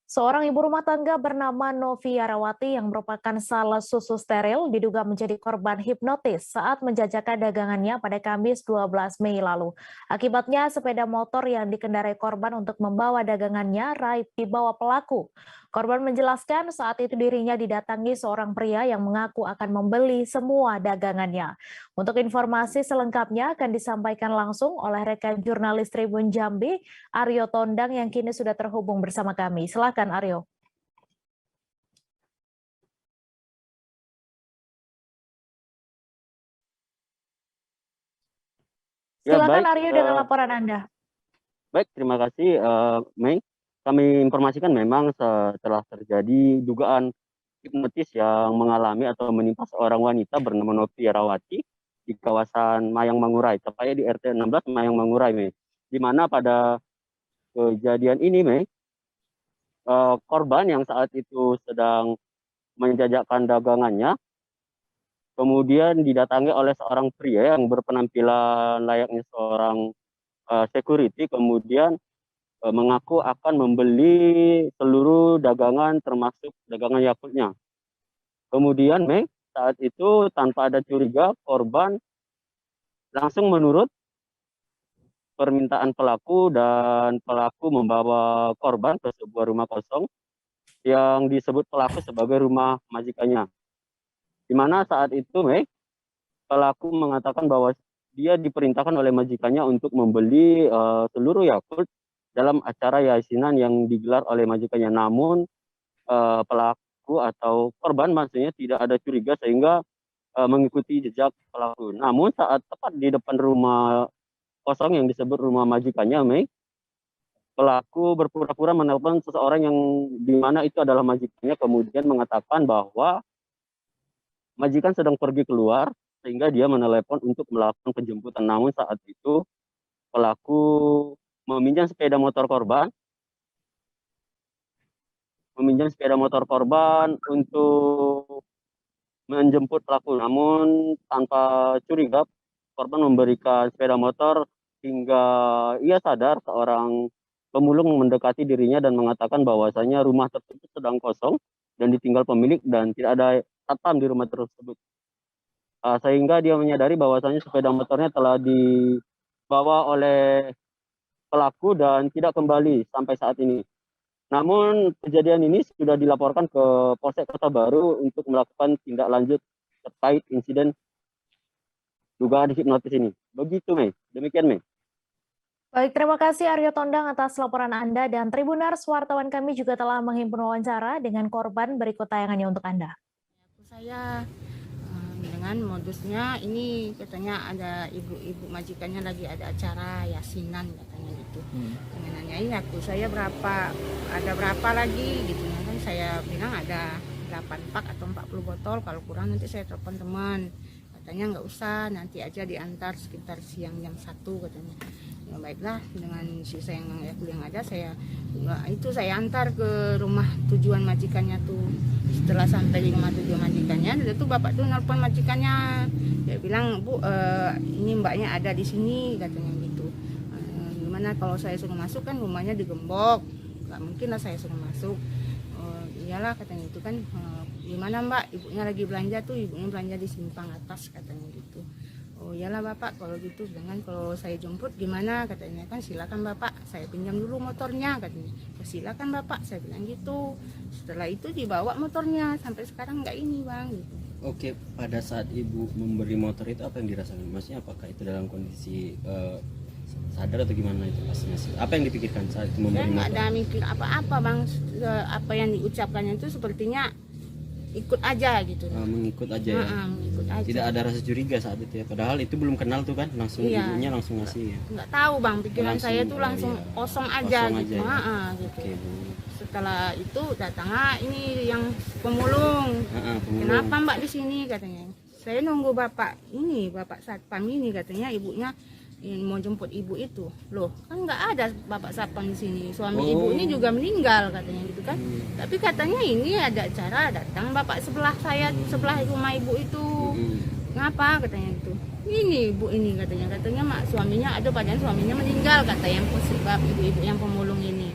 Seorang ibu rumah tangga bernama Novia Rawati yang merupakan sales susu steril diduga menjadi korban hipnotis saat menjajakan dagangannya pada Kamis 12 Mei lalu. Akibatnya sepeda motor yang dikendarai korban untuk membawa dagangannya raib dibawa pelaku. Korban menjelaskan saat itu dirinya didatangi seorang pria yang mengaku akan membeli semua dagangannya. Untuk informasi selengkapnya akan disampaikan langsung oleh rekan jurnalis Tribun Jambi, Aryo Tondang yang kini sudah terhubung bersama kami. Silakan Aryo. Silakan Aryo dengan laporan Anda. Baik, terima kasih Mei. Kami informasikan memang setelah terjadi dugaan hipnotis yang mengalami atau menimpa seorang wanita bernama Novia Rawati di kawasan Mayang Mangurai, tepatnya di RT 16 Mayang Mangurai, Mei. Di mana pada kejadian ini, Mei, korban yang saat itu sedang menjajakan dagangannya, kemudian didatangi oleh seorang pria yang berpenampilan layaknya seorang security, kemudian mengaku akan membeli seluruh dagangan termasuk dagangan Yakultnya. Kemudian Mei, saat itu tanpa ada curiga, korban langsung menurut permintaan pelaku dan pelaku membawa korban ke sebuah rumah kosong yang disebut pelaku sebagai rumah majikannya. Di mana saat itu Mei, pelaku mengatakan bahwa dia diperintahkan oleh majikannya untuk membeli seluruh Yakult dalam acara yasinan yang digelar oleh majikannya. Namun pelaku atau korban maksudnya tidak ada curiga sehingga mengikuti jejak pelaku. Namun saat tepat di depan rumah kosong yang disebut rumah majikannya, Mei, pelaku berpura-pura menelpon seseorang yang di mana itu adalah majikannya, kemudian mengatakan bahwa majikan sedang pergi keluar sehingga dia menelepon untuk melakukan penjemputan. Namun saat itu pelaku meminjam sepeda motor korban untuk menjemput pelaku. Namun tanpa curiga, korban memberikan sepeda motor hingga ia sadar seorang pemulung mendekati dirinya dan mengatakan bahwasanya rumah tersebut sedang kosong dan ditinggal pemilik dan tidak ada satpam di rumah tersebut. Sehingga dia menyadari bahwasanya sepeda motornya telah dibawa oleh pelaku dan tidak kembali sampai saat ini. Namun kejadian ini sudah dilaporkan ke Polsek Kota Baru untuk melakukan tindak lanjut terkait insiden dugaan hipnotis ini. Begitu, Mei. Demikian, Mei. Baik, terima kasih Aryo Tondang atas laporan Anda, dan Tribuners, wartawan kami juga telah menghimpun wawancara dengan korban. Berikut tayangannya untuk Anda. Saya dengan modusnya ini katanya ada ibu-ibu majikannya lagi ada acara yasinan katanya gitu. Dengan nanyain aku saya ada berapa lagi gitu. Kan saya bilang ada 8 pak atau 40 botol, kalau kurang nanti saya telepon teman. Katanya nggak usah, nanti aja diantar sekitar siang jam 1 katanya. Ya baiklah, dengan sisa yang ada saya antar ke rumah tujuan majikannya tuh. Setelah sampai di rumah tujuan majikannya, itu bapak tuh nelpon majikannya. Dia bilang, "Bu, ini mbaknya ada di sini," katanya gitu. Gimana kalau saya suruh masuk, kan rumahnya digembok, nggak mungkin lah saya suruh masuk. Iyalah katanya itu kan, gimana mbak, ibunya lagi belanja tuh, ibunya belanja di simpang atas katanya gitu. Oh iyalah bapak, kalau gitu dengan kalau saya jemput gimana katanya, kan silakan bapak, saya pinjam dulu motornya katanya. Oh, silakan bapak, saya bilang gitu. Setelah itu dibawa motornya, sampai sekarang nggak ini bang gitu. Oke, pada saat ibu memberi motor itu apa yang dirasakan? Maksudnya apakah itu dalam kondisi sadar atau gimana itu pastinya sih? Apa yang dipikirkan saat itu memberi motor? Saya nggak ada mikir apa-apa bang, apa yang diucapkannya itu sepertinya ikut aja gitu. Mengikut aja ya. Mengikut aja. Tidak ada rasa curiga saat itu ya. Padahal itu belum kenal tuh kan, langsung ibunya langsung ngasih ya. Nggak tahu bang, pikiran saya tuh langsung kosong aja gitu. Ya. Gitu. Oke, Bu. Setelah itu datanglah ini yang pemulung. Kenapa mbak di sini katanya? Saya nunggu bapak satpam ini katanya, ibunya mau jemput ibu itu. Loh, kan nggak ada bapak satpam di sini. Suami ibu ini juga meninggal katanya gitu kan. Tapi katanya ini ada acara, datang bapak sebelah rumah ibu itu. Ngapa katanya gitu. Ini ibu ini katanya mak suaminya ada, padahal suaminya meninggal kata yang sebab ibu-ibu yang pemulung ini.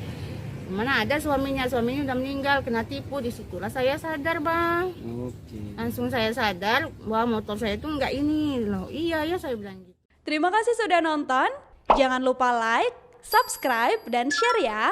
Mana ada suaminya udah meninggal, kena tipu. Disitulah saya sadar bang. Oke. Langsung saya sadar bahwa motor saya itu enggak ini loh. Iya ya saya bilang gitu. Terima kasih sudah nonton. Jangan lupa like, subscribe, dan share ya.